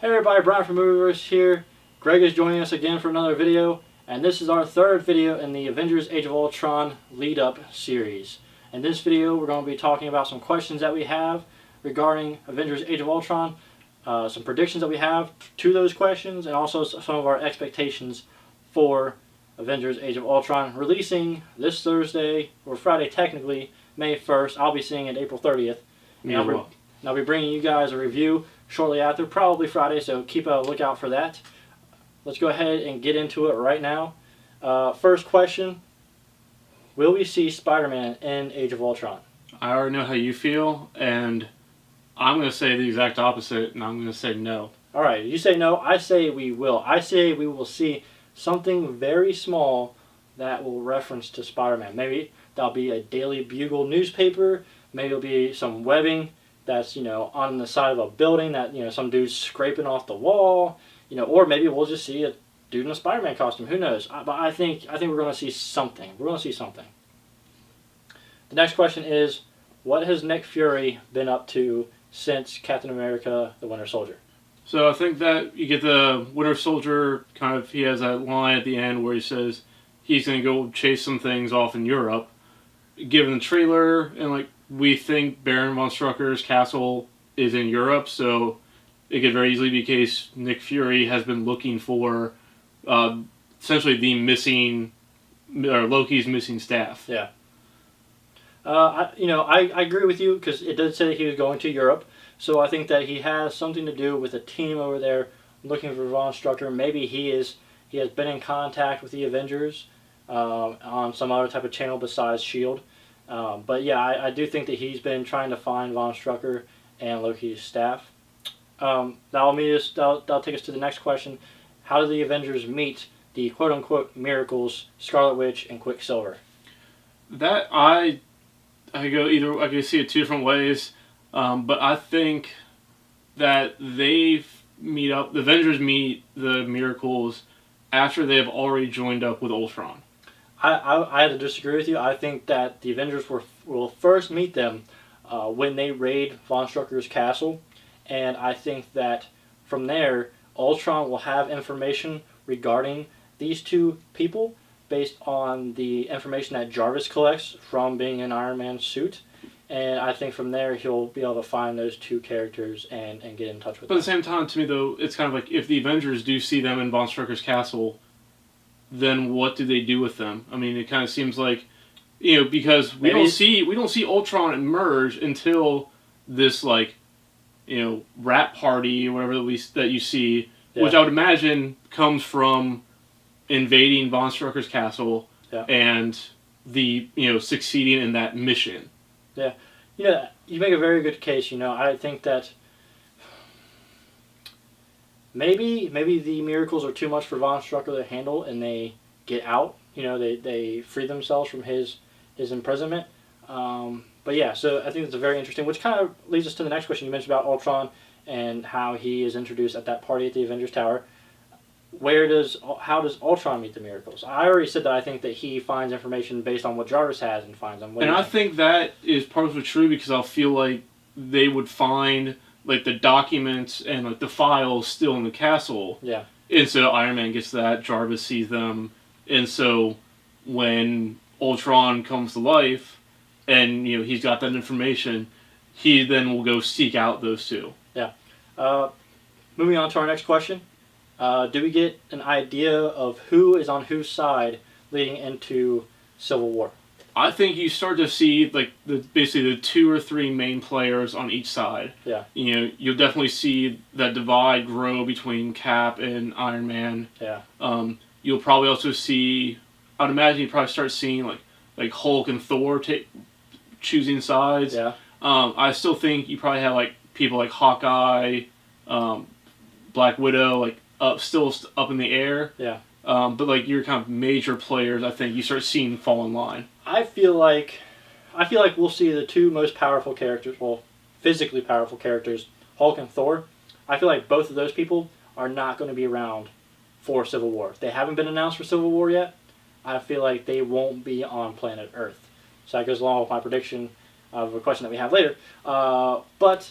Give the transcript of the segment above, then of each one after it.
Hey everybody, Brian from Movieverse here. Greg is joining us again for another video, and this is our third video in the Avengers Age of Ultron lead-up series. In this video, we're going to be talking about some questions that we have regarding Avengers Age of Ultron, some predictions that we have to those questions, and also some of our expectations for Avengers Age of Ultron, releasing this Thursday, or Friday technically, May 1st. I'll be seeing it April 30th. And I'll be bringing you guys a review shortly after, probably Friday, so keep a lookout for that. Let's go ahead and get into it right now. First question, will we see Spider-Man in Age of Ultron? I already know how you feel, and I'm going to say the exact opposite, and I'm going to say no. Alright, you say no, I say we will. I say we will see something very small that will reference to Spider-Man. Maybe that'll be a Daily Bugle newspaper, maybe it'll be some webbing that's, on the side of a building that, some dude's scraping off the wall, or maybe we'll just see a dude in a Spider-Man costume. Who knows? But I think we're going to see something. We're going to see something. The next question is, what has Nick Fury been up to since Captain America: The Winter Soldier? So I think that you get the Winter Soldier he has that line at the end where he says he's going to go chase some things off in Europe. Given the trailer, and we think Baron von Strucker's castle is in Europe, so it could very easily be the case Nick Fury has been looking for essentially the missing, or Loki's missing staff. Yeah. I agree with you, because it did say that he was going to Europe, so I think that he has something to do with a team over there looking for Von Strucker. Maybe he has been in contact with the Avengers on some other type of channel besides S.H.I.E.L.D. But yeah, I do think that he's been trying to find Von Strucker and Loki's staff. That'll take us to the next question. How do the Avengers meet the quote-unquote miracles, Scarlet Witch and Quicksilver? That I can see it two different ways, but I think that the Avengers meet the miracles after they have already joined up with Ultron. I had to disagree with you. I think that the Avengers will first meet them when they raid Von Strucker's castle, and I think that from there, Ultron will have information regarding these two people based on the information that Jarvis collects from being in Iron Man's suit, and I think from there he'll be able to find those two characters and get in touch with them. But at the same time, to me though, it's kind of like if the Avengers do see them in Von Strucker's castle, then what do they do with them? I mean, it kind of seems like, because we don't see Ultron emerge until this rap party or whatever that you see, yeah. Which I would imagine comes from invading Von Strucker's castle, yeah. And the succeeding in that mission. Yeah, you make a very good case. I think that maybe the miracles are too much for Von Strucker to handle, and they get out. They free themselves from his imprisonment. But yeah, so I think it's a very interesting, which kind of leads us to the next question. You mentioned about Ultron and how he is introduced at that party at the Avengers Tower. How does Ultron meet the miracles? I already said that I think that he finds information based on what Jarvis has and finds them. And I think that is partially true, because I feel like they would find the documents and the files still in the castle. Yeah. And so Iron Man gets that, Jarvis sees them, and so when Ultron comes to life and he's got that information, he then will go seek out those two. Yeah. Moving on to our next question. Do we get an idea of who is on whose side leading into Civil War? I think you start to see basically the two or three main players on each side. Yeah. You'll definitely see that divide grow between Cap and Iron Man. Yeah. You'll probably also see, I'd imagine you probably start seeing like Hulk and Thor choosing sides. Yeah. I still think you probably have people like Hawkeye, Black Widow, still up in the air. Yeah. But your kind of major players, I think you start seeing fall in line. I feel like we'll see the two most powerful characters, well, physically powerful characters, Hulk and Thor. I feel like both of those people are not going to be around for Civil War. They haven't been announced for Civil War yet. I feel like they won't be on planet Earth. So that goes along with my prediction of a question that we have later. But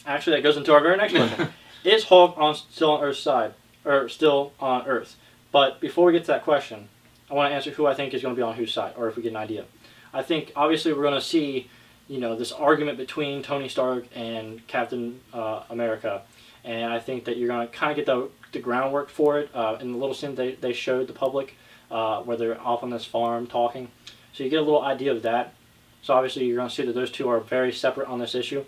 actually, that goes into our very next question. Is Hulk still on Earth's side, or still on Earth? But before we get to that question, I want to answer who I think is going to be on whose side, or if we get an idea. I think obviously we're going to see, this argument between Tony Stark and Captain America, and I think that you're going to kind of get the groundwork for it in the little scene they showed the public where they're off on this farm talking. So you get a little idea of that. So obviously you're going to see that those two are very separate on this issue.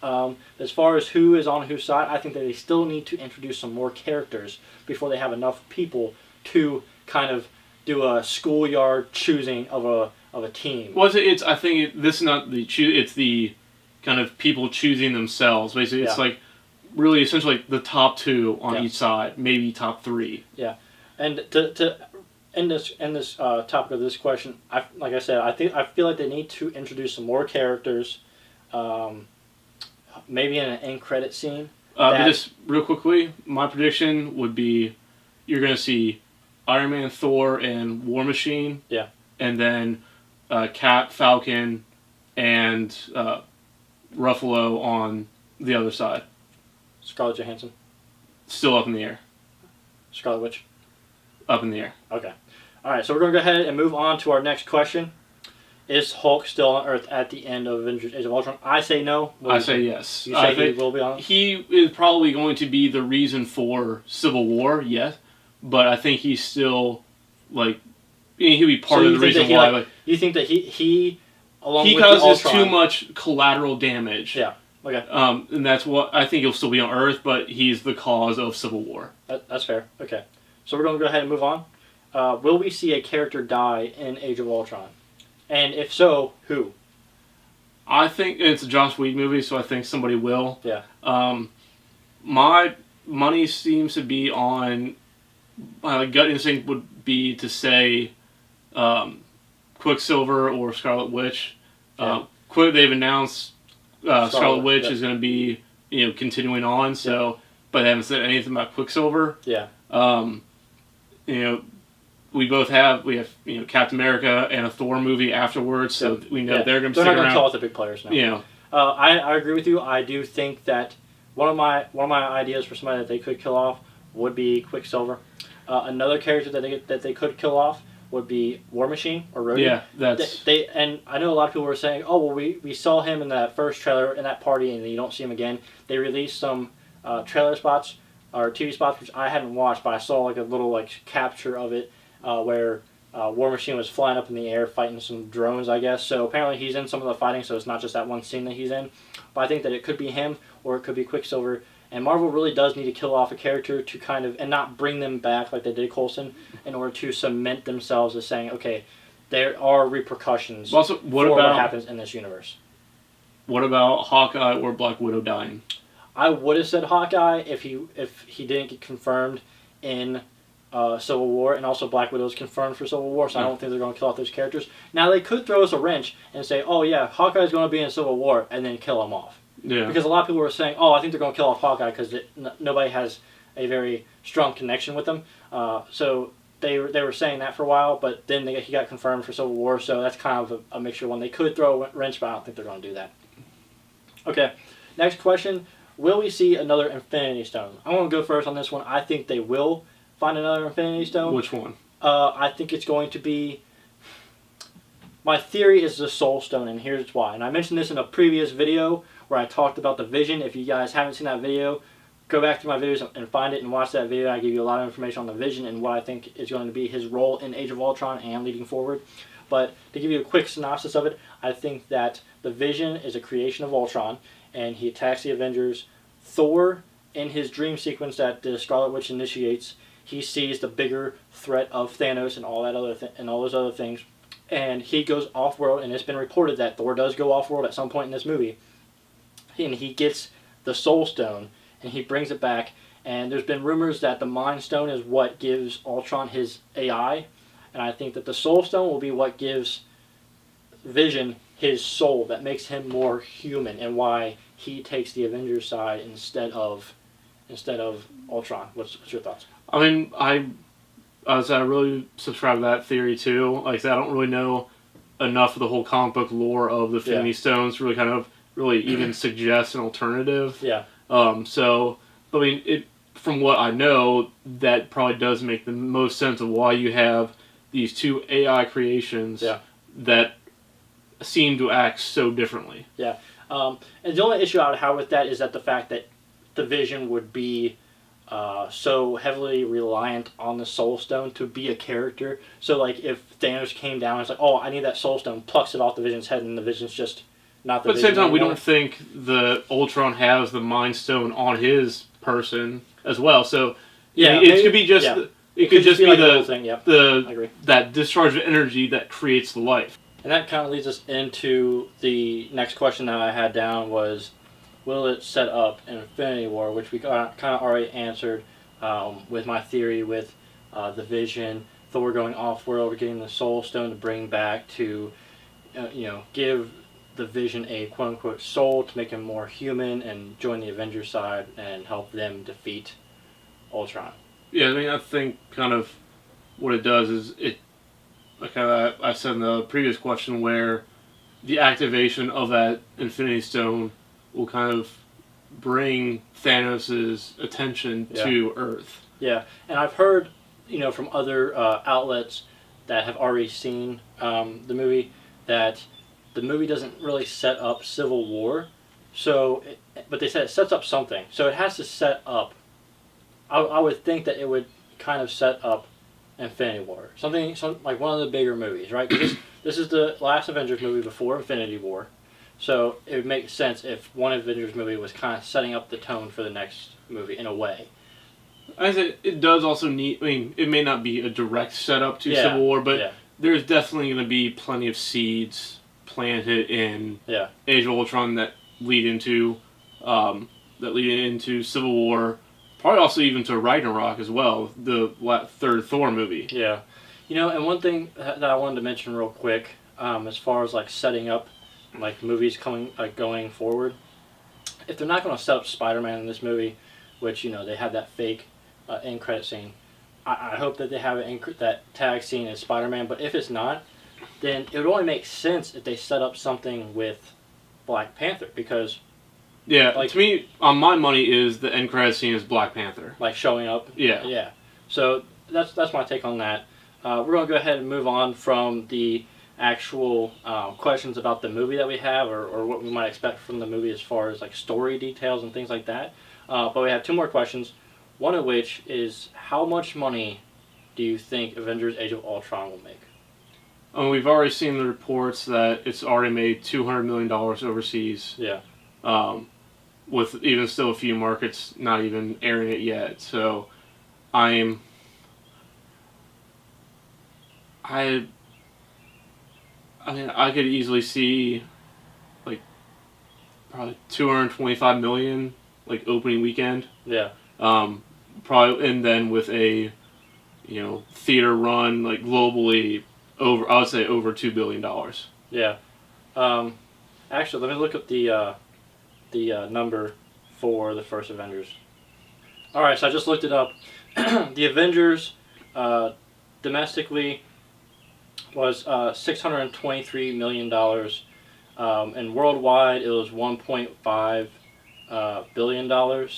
As far as who is on whose side, I think that they still need to introduce some more characters before they have enough people to kind of do a schoolyard choosing of a team. Well, I think this is not the it's the kind of people choosing themselves. Basically, it's like really essentially like the top two on each side, maybe top three. Yeah, and to end this topic of this question, like I said, I feel like they need to introduce some more characters. Maybe in an end credit scene. But just real quickly, my prediction would be you're going to see Iron Man, Thor, and War Machine. Yeah. And then Cap, Falcon, and Ruffalo on the other side. Scarlett Johansson. Still up in the air. Scarlet Witch. Up in the air. Okay. All right, so we're going to go ahead and move on to our next question. Is Hulk still on Earth at the end of Avengers Age of Ultron? I say no. I say yes. You say he will be on? He is probably going to be the reason for Civil War, yes. But I think he's still, he'll be part of the reason why. You think that he along he with causes Ultron, too much collateral damage. Yeah. Okay. And that's what I think he'll still be on Earth, but he's the cause of Civil War. That's fair. Okay. So we're going to go ahead and move on. Will we see a character die in Age of Ultron? And if so, who? I think it's a Joss Whedon movie, so I think somebody will. Yeah. My money seems to be on. My gut instinct would be to say Quicksilver or Scarlet Witch. Yeah. They've announced Scarlet Witch is going to be continuing on. So, but they haven't said anything about Quicksilver. Yeah. We have Captain America and a Thor movie afterwards, so we know they're going to stick around. They're not going to tell us the big players now. I agree with you. I do think that one of my ideas for somebody that they could kill off would be Quicksilver. Another character that they could kill off would be War Machine or Rhodey. Yeah, that's and I know a lot of people were saying, oh well, we saw him in that first trailer in that party, and then you don't see him again. They released some trailer spots or TV spots which I haven't watched, but I saw a little capture of it. Where War Machine was flying up in the air fighting some drones, I guess. So apparently he's in some of the fighting, so it's not just that one scene that he's in. But I think that it could be him, or it could be Quicksilver. And Marvel really does need to kill off a character to kind of, and not bring them back like they did Coulson, in order to cement themselves as saying, okay, there are repercussions for what happens in this universe. What about Hawkeye or Black Widow dying? I would have said Hawkeye if he didn't get confirmed in Civil War, and also Black Widow is confirmed for Civil War, so I don't think they're going to kill off those characters. Now, they could throw us a wrench and say, oh yeah, Hawkeye's going to be in Civil War, and then kill him off. Yeah. Because a lot of people were saying, oh, I think they're going to kill off Hawkeye because nobody has a very strong connection with him. So they were saying that for a while, but then he got confirmed for Civil War, so that's kind of a mixture one. They could throw a wrench, but I don't think they're going to do that. Okay, next question. Will we see another Infinity Stone? I'm going to go first on this one. I think they will find another Infinity Stone. Which one? I think it's going to be... My theory is the Soul Stone, and here's why. And I mentioned this in a previous video where I talked about the Vision. If you guys haven't seen that video, go back to my videos and find it and watch that video. I give you a lot of information on the Vision and what I think is going to be his role in Age of Ultron and leading forward. But to give you a quick synopsis of it, I think that the Vision is a creation of Ultron, and he attacks the Avengers. Thor, in his dream sequence that the Scarlet Witch initiates, he sees the bigger threat of Thanos and all those other things, and he goes off-world. And it's been reported that Thor does go off-world at some point in this movie, and he gets the Soul Stone and he brings it back. And there's been rumors that the Mind Stone is what gives Ultron his AI, and I think that the Soul Stone will be what gives Vision his soul, that makes him more human, and why he takes the Avengers side instead of Ultron. What's your thoughts? I mean, I really subscribe to that theory too. Like I said, I don't really know enough of the whole comic book lore of the Infinity Stones to really even suggest an alternative. Yeah. So But I mean, from what I know, that probably does make the most sense of why you have these two AI creations that seem to act so differently. Yeah. And the only issue I would have with that is that the fact that the Vision would be so heavily reliant on the Soul Stone to be a character. So, like, if Thanos came down and it's like, oh, I need that Soul Stone, plucks it off the Vision's head, and the Vision's just not the Vision. But at the same time, anymore. we don't think the Ultron has the Mind Stone on his person as well. So, yeah, it could be just... Yeah. It could just be like the thing. Yep. I agree. That discharge of energy that creates the life. And that kind of leads us into the next question that I had down was, will it set up an Infinity War, which we kind of already answered with my theory with the Vision, Thor going off-world, getting the Soul Stone to bring back to, give the Vision a quote-unquote soul to make him more human and join the Avengers side and help them defeat Ultron. Yeah, I mean, I think kind of what it does is like I said in the previous question, where the activation of that Infinity Stone will kind of bring Thanos' attention to Earth. Yeah, and I've heard, from other outlets that have already seen the movie, that the movie doesn't really set up Civil War, but they said it sets up something. So it has to set up. I would think that it would kind of set up Infinity War, something like one of the bigger movies, right? Because this is the last Avengers movie before Infinity War, so it would make sense if one Avengers movie was kind of setting up the tone for the next movie in a way. I said it does also need. I mean, it may not be a direct setup to Civil War, but there's definitely going to be plenty of seeds planted in Age of Ultron that lead into Civil War. Probably also even to Ragnarok as well, the third Thor movie. Yeah. And one thing that I wanted to mention real quick, as far as like setting up like movies going forward, if they're not going to set up SpiderMan in this movie, which they have that fake end credit scene, I hope that they have that tag scene as SpiderMan. But if it's not, then it would only make sense if they set up something with Black Panther, because to me, on my money, is the end credit scene is Black Panther. Like showing up? Yeah. So that's my take on that. We're going to go ahead and move on from the actual questions about the movie that we have, or what we might expect from the movie as far as like story details and things like that. But we have two more questions, one of which is, how much money do you think Avengers Age of Ultron will make? We've already seen the reports that it's already made $200 million overseas. Yeah. With even still a few markets not even airing it yet. So I mean, I could easily see like probably $225 million like opening weekend. Yeah. Probably, and then with a theater run like globally I would say over $2 billion. Yeah. Actually, let me look up the number for the first Avengers. Alright, so I just looked it up. The Avengers domestically was $623 million, and worldwide it was $1.5 billion.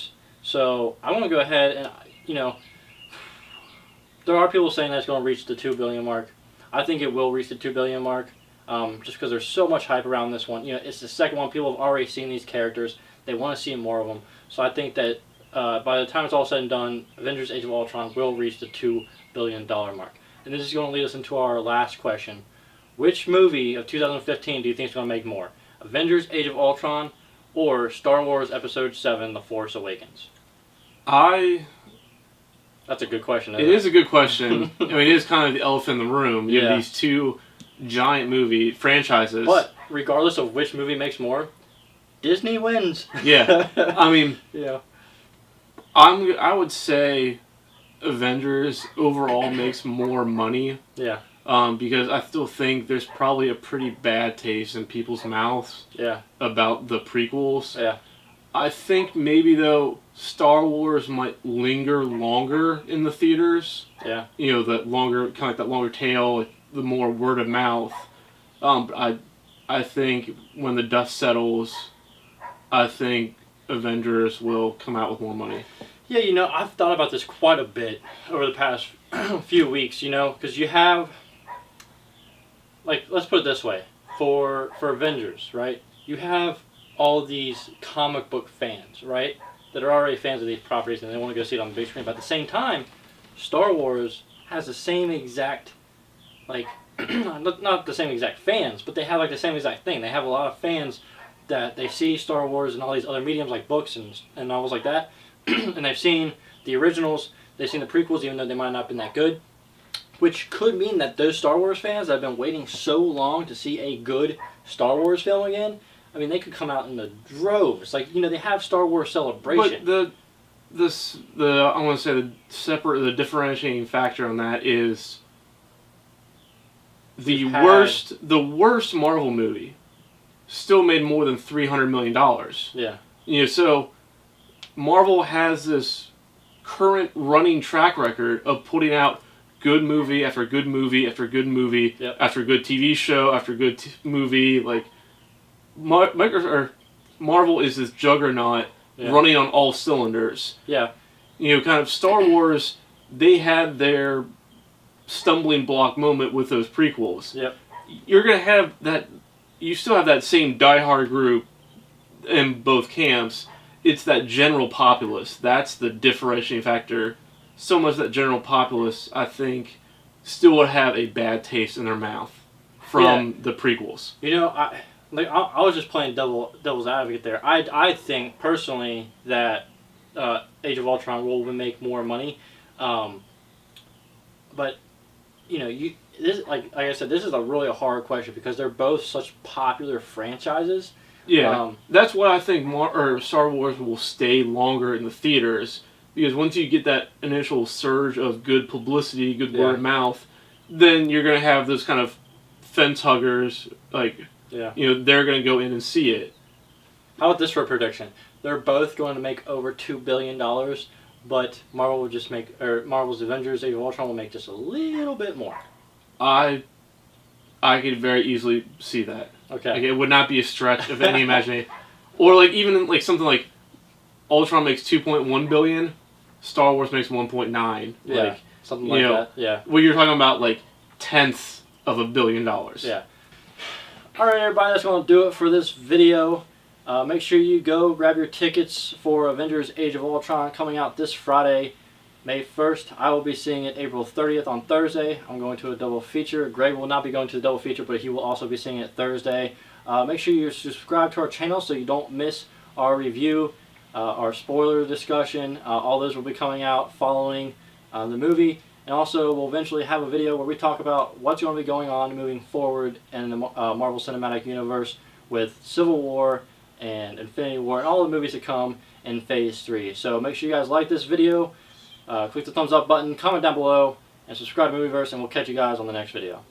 So I want to go ahead and, there are people saying that it's going to reach the $2 billion mark. I think it will reach the $2 billion mark. Just because there's so much hype around this one. It's the second one. People have already seen these characters. They want to see more of them. So I think that by the time it's all said and done, Avengers Age of Ultron will reach the $2 billion mark. And this is going to lead us into our last question. Which movie of 2015 do you think is going to make more? Avengers Age of Ultron or Star Wars Episode 7, The Force Awakens? That's a good question, isn't it? It is a good question. I mean, it is kind of the elephant in the room. You have these two giant movie franchises. But regardless of which movie makes more, Disney wins. Yeah. I mean, I would say Avengers overall makes more money. Yeah. Because I still think there's probably a pretty bad taste in people's mouths. Yeah. About the prequels. Yeah. I think maybe though Star Wars might linger longer in the theaters. Yeah. That longer kind of like that longer tail, the more word of mouth. But I think when the dust settles, I think Avengers will come out with more money. Yeah, I've thought about this quite a bit over the past few weeks, because you have, like, let's put it this way, for Avengers, right? You have all these comic book fans, right, that are already fans of these properties and they want to go see it on the big screen. But at the same time, Star Wars has the same exact, like, not the same exact fans, but they have like the same exact thing. They have a lot of fans that they see Star Wars and all these other mediums like books and novels like that, and they've seen the originals, they've seen the prequels, even though they might not have been that good, which could mean that those Star Wars fans that have been waiting so long to see a good Star Wars film again, I mean, they could come out in the droves. Like, they have Star Wars Celebration. But I want to say the differentiating factor on that is the worst Marvel movie still made more than $300 million. Yeah. So Marvel has this current running track record of putting out good movie after good movie after good movie after good TV show after good movie. Like, Marvel is this juggernaut running on all cylinders. Yeah. Kind of Star Wars, they had their stumbling block moment with those prequels. Yep. You're going to have that, you still have that same diehard group in both camps. It's that general populace. That's the differentiating factor. So much that general populace, I think, still would have a bad taste in their mouth from the prequels. I was just playing devil's advocate there. I think personally that Age of Ultron will make more money, but this, like I said, this is really a hard question because they're both such popular franchises. Yeah, that's why I think Star Wars will stay longer in the theaters, because once you get that initial surge of good publicity, good word of mouth, then you're going to have those kind of fence huggers, like, they're going to go in and see it. How about this for a prediction? They're both going to make over $2 billion, but Marvel will just make, or Marvel's Avengers Age of Ultron will make just a little bit more. I could very easily see that. Okay. Like, it would not be a stretch of any imagination. Or like even like something like Ultron makes $2.1 billion, Star Wars makes 1.9. Yeah. Like, something like that. Yeah. Well, you're talking about like tenths of $1 billion. Yeah. All right, everybody, that's going to do it for this video. Make sure you go grab your tickets for Avengers Age of Ultron coming out this Friday, May 1st. I will be seeing it April 30th on Thursday. I'm going to a double feature. Greg will not be going to the double feature, but he will also be seeing it Thursday. Make sure you subscribe to our channel so you don't miss our review, our spoiler discussion. All those will be coming out following the movie. And also, we'll eventually have a video where we talk about what's going to be going on moving forward in the Marvel Cinematic Universe with Civil War and Infinity War and all the movies to come in Phase 3. So make sure you guys like this video, click the thumbs up button, comment down below, and subscribe to Movieverse, and we'll catch you guys on the next video.